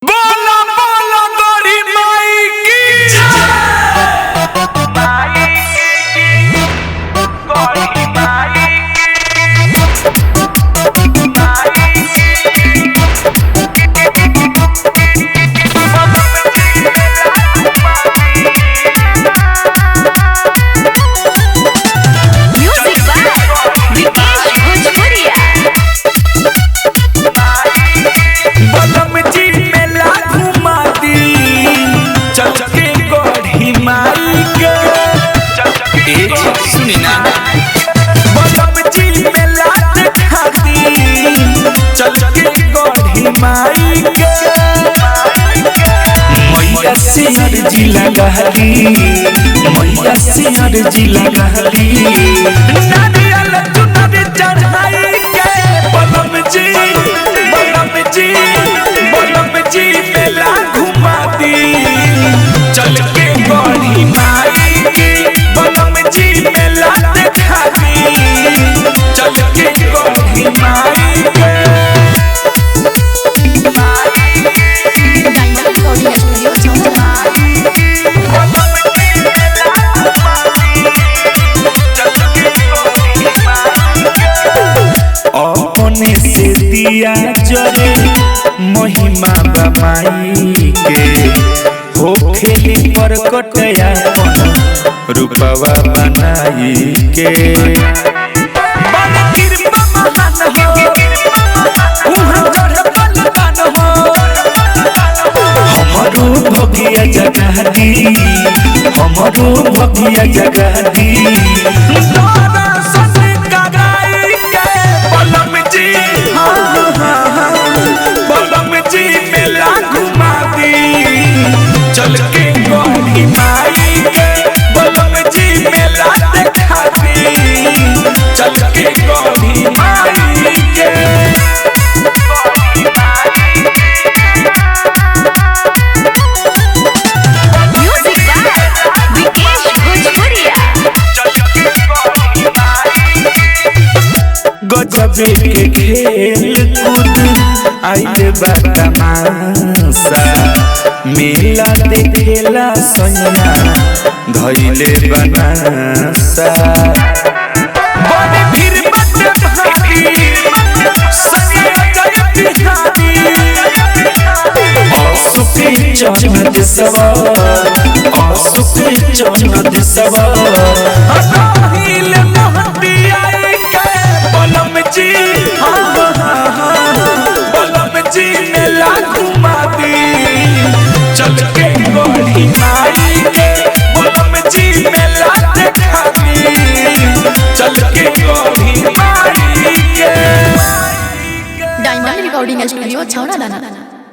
बोला बोला गौरी माई की अर्जी लगहली मैया से अर्जी लगहली नारियल चुनर चढ़ाई के बलम जी मेला घुमा दी चल के गौरी माई की बलम जी मेला देखा दी चल के गौरी माई के अपने से दिया जरे महिमा बमाई के हो खेली पर कटया रूपवा बनाई के हमरो भगिया जगह दी हमरो भगिया जगह दी मेला घुमा दी चल के गौरी माई के बलम जी मेला देखा दी चल के गौरी माई के गजबे के खेल कूद आइले बा तमाशा मेला देखेला सैया धइले बनासा बड़े भीड़ बट भारी सैया जय बिहारी असुके चनद सवार असुके चनद सवार अहिल मोहतिया बलम जी बलम जी मेला घुमा दी चल के गौरी माई के बलम जी मेला देखा दी चल के गौरी माई के डायमंड रिकॉर्डिंग स्टूडियो छौरा दाना।